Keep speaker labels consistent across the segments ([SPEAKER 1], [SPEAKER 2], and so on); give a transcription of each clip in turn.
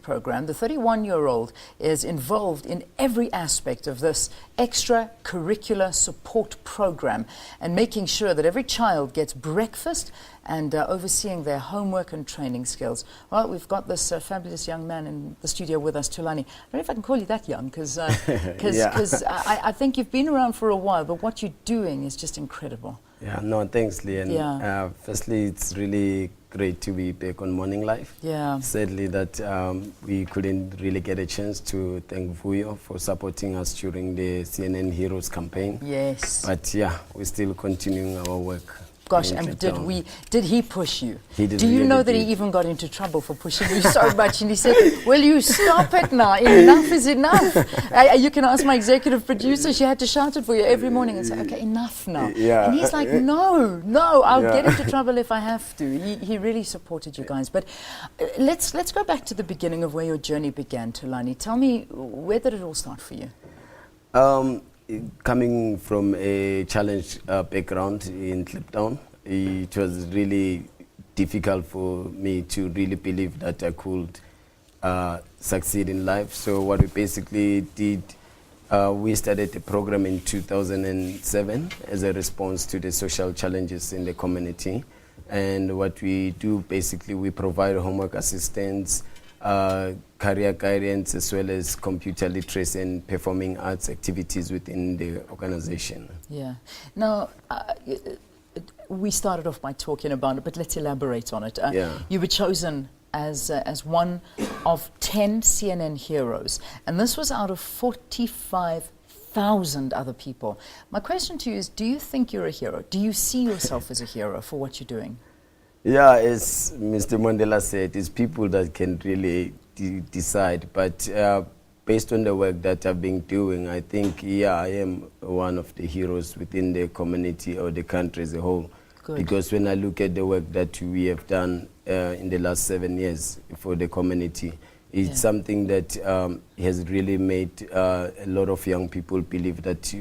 [SPEAKER 1] Program, the 31-year-old is involved in every aspect of this extracurricular support program and making sure that every child gets breakfast and overseeing their homework and training skills. Well, we've got this fabulous young man in the studio with us, Thulani. I don't know if I can call you that young, because I think you've been around for a while, but what you're doing is just incredible.
[SPEAKER 2] Yeah, no, thanks, Leon.
[SPEAKER 1] Yeah.
[SPEAKER 2] Firstly, it's really great to be back on Morning Live.
[SPEAKER 1] Yeah.
[SPEAKER 2] Sadly that we couldn't really get a chance to thank Vuyo for supporting us during the CNN Heroes campaign.
[SPEAKER 1] Yes.
[SPEAKER 2] But yeah, we're still continuing our work.
[SPEAKER 1] Gosh, and did he push you?
[SPEAKER 2] He did.
[SPEAKER 1] Do you know that he even got into trouble for pushing you so much? And he said, will you stop it now? Enough is enough. You can ask my executive producer. She had to shout it for you every morning and say, okay, enough now.
[SPEAKER 2] Yeah.
[SPEAKER 1] And he's like, no, I'll get into trouble if I have to. He really supported you guys. But let's go back to the beginning of where your journey began, Thulani. Tell me, where did it all start for you?
[SPEAKER 2] Coming from a challenged background in Kliptown, it was really difficult for me to really believe that I could succeed in life. So what we basically did, we started the program in 2007 as a response to the social challenges in the community. And what we do, basically, we provide homework assistance, career guidance, as well as computer literacy and performing arts activities within the organization.
[SPEAKER 1] Yeah. Now, we started off by talking about it, but let's elaborate on it. You were chosen as one of 10 CNN heroes, and this was out of 45,000 other people. My question to you is, do you think you're a hero? Do you see yourself as a hero for what you're doing?
[SPEAKER 2] Yeah, as Mr. Mandela said, it's people that can really decide. But based on the work that I've been doing, I think, yeah, I am one of the heroes within the community or the country as a whole.
[SPEAKER 1] Good.
[SPEAKER 2] Because when I look at the work that we have done in the last 7 years for the community, it's something that has really made a lot of young people believe that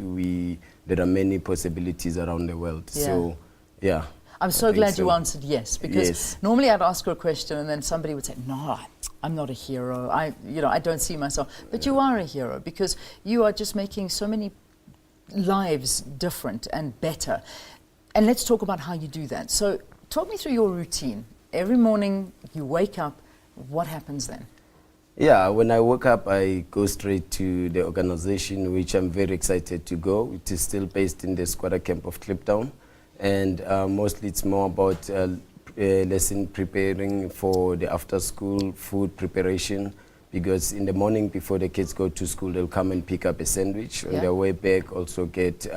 [SPEAKER 2] there are many possibilities around the world.
[SPEAKER 1] Yeah.
[SPEAKER 2] So, yeah.
[SPEAKER 1] I'm so glad you answered yes, because normally I'd ask her a question and then somebody would say, no, I'm not a hero. I don't see myself. But you are a hero because you are just making so many lives different and better. And let's talk about how you do that. So talk me through your routine. Every morning you wake up, what happens then?
[SPEAKER 2] Yeah, when I wake up, I go straight to the organization, which I'm very excited to go. It is still based in the squatter camp of Kliptown. And mostly it's more about lesson preparing for the after-school food preparation, because in the morning before the kids go to school, they'll come and pick up a sandwich. On their way back, also get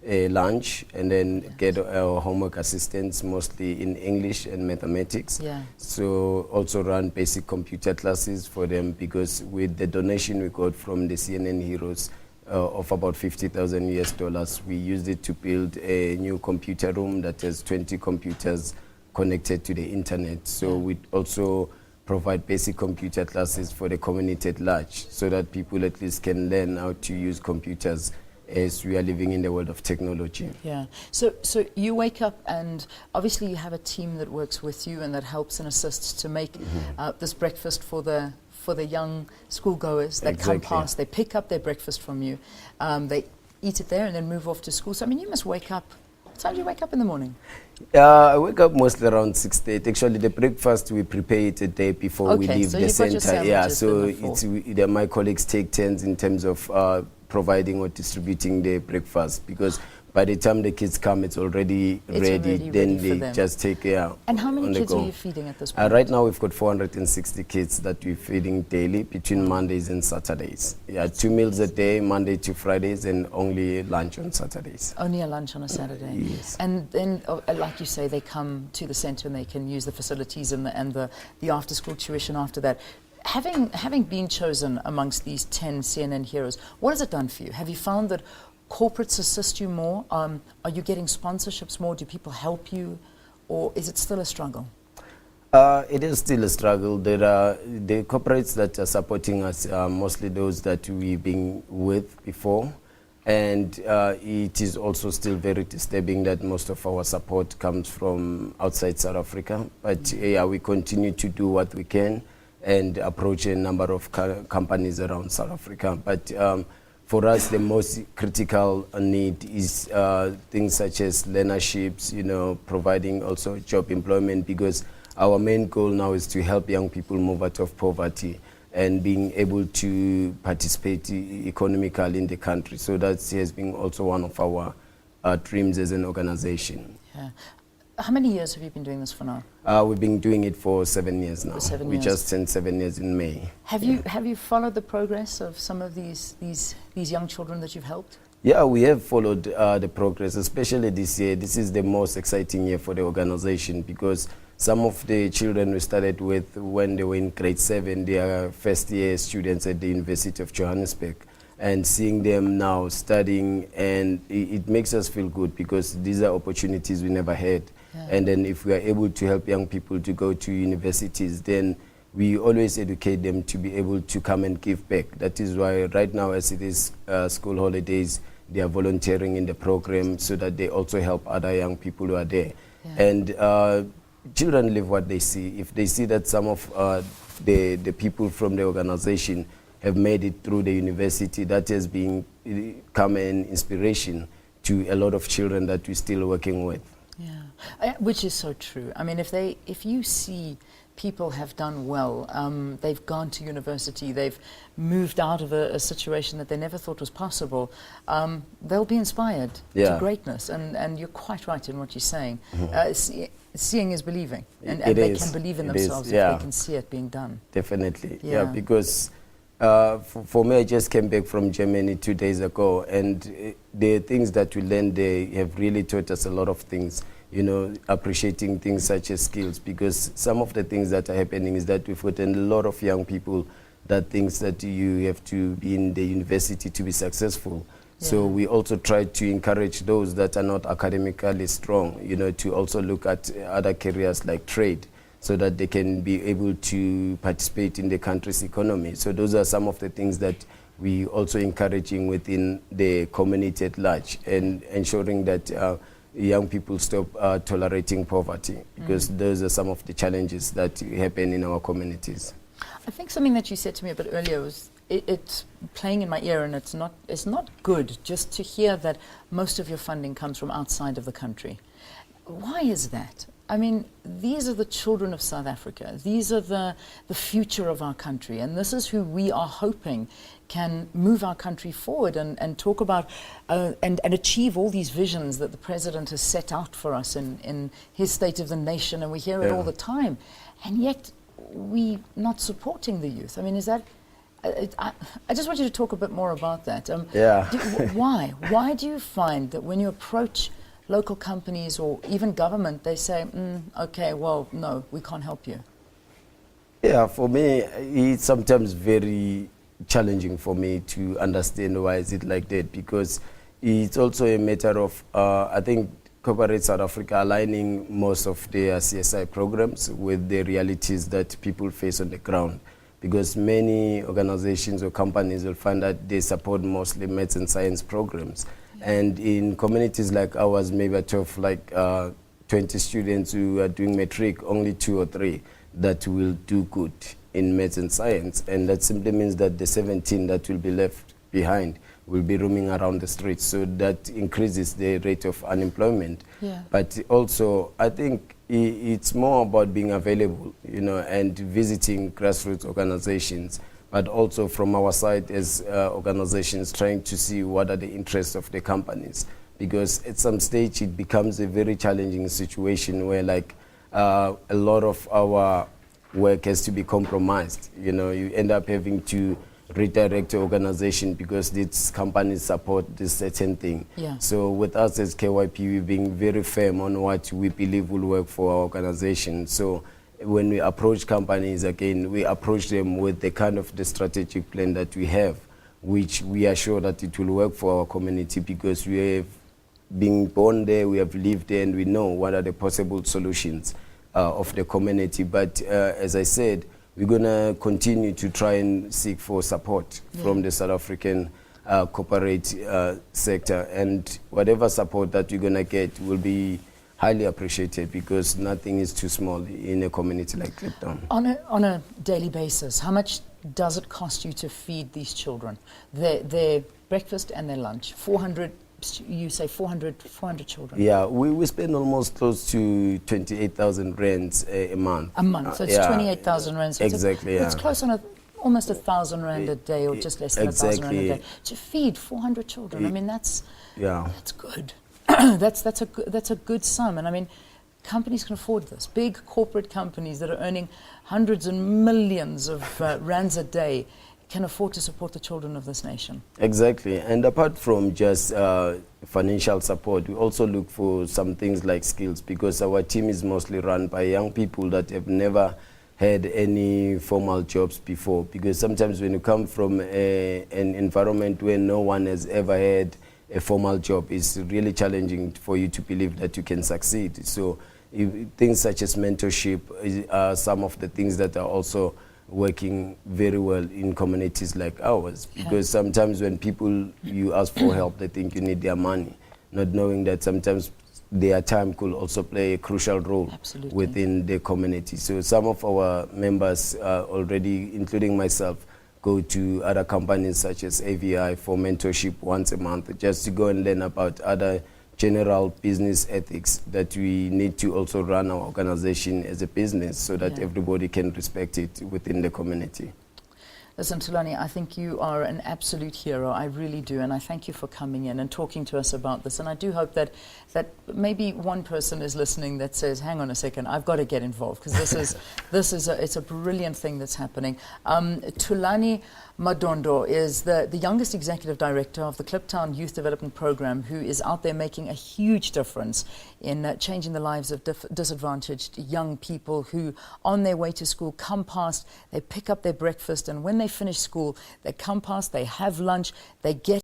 [SPEAKER 2] a lunch, and then get homework assistance, mostly in English and mathematics. So also run basic computer classes for them, because with the donation we got from the CNN Heroes, of about $50,000 US, we used it to build a new computer room that has 20 computers connected to the internet. So we also provide basic computer classes for the community at large, so that people at least can learn how to use computers as we are living in the world of technology.
[SPEAKER 1] Yeah. So you wake up and obviously you have a team that works with you and that helps and assists to make this breakfast for the young schoolgoers that come past. They pick up their breakfast from you, they eat it there and then move off to school. So I mean, you must wake up. What time do you wake up in the morning?
[SPEAKER 2] I wake up mostly around 6:30. Actually, the breakfast we prepare it a day before we leave the center. Yeah, so my colleagues take turns in terms of providing or distributing the breakfast, because by the time the kids come, it's already ready. Then they just take
[SPEAKER 1] And how many kids are you feeding at this point?
[SPEAKER 2] Right now, we've got 460 kids that we're feeding daily between Mondays and Saturdays. Yeah, 2 meals a day, Monday to Fridays, and only lunch on Saturdays.
[SPEAKER 1] Only a lunch on a Saturday.
[SPEAKER 2] Yes.
[SPEAKER 1] And then, like you say, they come to the center and they can use the facilities and the after-school tuition after that. Having been chosen amongst these 10 CNN heroes, what has it done for you? Have you found that corporates assist you more? Are you getting sponsorships more? Do people help you? Or is it still a struggle?
[SPEAKER 2] It is still a struggle. There are the corporates that are supporting us, mostly those that we've been with before. And it is also still very disturbing that most of our support comes from outside South Africa. But yeah, we continue to do what we can. and approach a number of companies around South Africa. But for us, the most critical need is things such as learnerships, providing also job employment, because our main goal now is to help young people move out of poverty and being able to participate economically in the country. So that has been also one of our dreams as an organization.
[SPEAKER 1] Yeah. How many years have you been doing this for now?
[SPEAKER 2] We've been doing it for 7 years now.
[SPEAKER 1] For 7
[SPEAKER 2] We
[SPEAKER 1] years.
[SPEAKER 2] just turned 7 years in May.
[SPEAKER 1] Have you followed the progress of some of these young children that you've helped?
[SPEAKER 2] Yeah, we have followed the progress, especially this year. This is the most exciting year for the organization, because some of the children we started with when they were in grade 7, they are first year students at the University of Johannesburg. And seeing them now studying, and it makes us feel good, because these are opportunities we never had. Yeah. And then if we are able to help young people to go to universities, then we always educate them to be able to come and give back. That is why right now, as it is school holidays, they are volunteering in the program so that they also help other young people who are there. Yeah. And children live what they see. If they see that some of the people from the organization have made it through the university, that has become an inspiration to a lot of children that we're still working with.
[SPEAKER 1] Yeah, which is so true. I mean, if you see people have done well, they've gone to university, they've moved out of a situation that they never thought was possible, they'll be inspired to greatness. And you're quite right in what you're saying. Seeing is believing, and they can believe in themselves if they can see it being done.
[SPEAKER 2] Definitely, yeah, because for me, I just came back from Germany 2 days ago, and the things that we learned there have really taught us a lot of things, appreciating things such as skills, because some of the things that are happening is that we've gotten a lot of young people that thinks that you have to be in the university to be successful. Yeah. So we also try to encourage those that are not academically strong, to also look at other careers like trade, so that they can be able to participate in the country's economy. So those are some of the things that we also encouraging within the community at large, and ensuring that young people stop tolerating poverty, because those are some of the challenges that happen in our communities.
[SPEAKER 1] I think something that you said to me a bit earlier was, it's playing in my ear, and it's not good just to hear that most of your funding comes from outside of the country. Why is that? I mean, these are the children of South Africa. These are the future of our country. And this is who we are hoping can move our country forward and talk about and achieve all these visions that the President has set out for us in his State of the Nation. And we hear it all the time. And yet we're not supporting the youth. I mean, is that... I just want you to talk a bit more about that. Why? Why do you find that when you approach local companies or even government, they say, okay, well, no, we can't help you?
[SPEAKER 2] Yeah, for me, it's sometimes very challenging for me to understand why is it like that, because it's also a matter of, I think, Corporate South Africa aligning most of their CSI programs with the realities that people face on the ground. Because many organizations or companies will find that they support mostly maths and science programs. And in communities like ours, maybe out of 20 students who are doing matric, only 2 or 3 that will do good in maths and science. And that simply means that the 17 that will be left behind will be roaming around the streets. So that increases the rate of unemployment. Yeah. But also, I think it's more about being available, and visiting grassroots organizations, but also from our side as organizations trying to see what are the interests of the companies. Because at some stage it becomes a very challenging situation where a lot of our work has to be compromised. You end up having to redirect the organization because these companies support this certain thing. Yeah. So with us as KYP, we're being very firm on what we believe will work for our organization. So when we approach companies, again, we approach them with the kind of the strategic plan that we have, which we are sure that it will work for our community, because we have been born there, we have lived there, and we know what are the possible solutions of the community. But as I said, we're going to continue to try and seek for support from the South African corporate sector. And whatever support that we're going to get will be highly appreciated, because nothing is too small in a community like Kliptown.
[SPEAKER 1] On a daily basis, how much does it cost you to feed these children? Their breakfast and their lunch. 400, you say 400 children?
[SPEAKER 2] Yeah, we spend almost close to 28,000 rands a month.
[SPEAKER 1] A month, so it's 28,000 rands. So
[SPEAKER 2] exactly,
[SPEAKER 1] it's close on almost 1,000 rand a day, or just less than 1,000 rand a day. To feed 400 children, I mean, that's good. that's a good sum, and I mean, companies can afford this. Big corporate companies that are earning hundreds and millions of rands a day can afford to support the children of this nation.
[SPEAKER 2] Exactly, and apart from just financial support, we also look for some things like skills, because our team is mostly run by young people that have never had any formal jobs before, because sometimes when you come from an environment where no one has ever had a formal job, it's really challenging for you to believe that you can succeed. So things such as mentorship are some of the things that are also working very well in communities like ours, because sometimes when people, you ask for help, they think you need their money, not knowing that sometimes their time could also play a crucial role within the community. So some of our members already, including myself, go to other companies such as AVI for mentorship once a month, just to go and learn about other general business ethics that we need to also run our organization as a business, so that everybody can respect it within the community.
[SPEAKER 1] Listen, Thulani, I think you are an absolute hero. I really do, and I thank you for coming in and talking to us about this. And I do hope that maybe one person is listening that says, "Hang on a second, I've got to get involved," because it's a brilliant thing that's happening. Thulani Madondo is the youngest executive director of the Kliptown Youth Development Program, who is out there making a huge difference in changing the lives of disadvantaged young people who, on their way to school, come past, they pick up their breakfast, and when they finish school, they come past, they have lunch, they get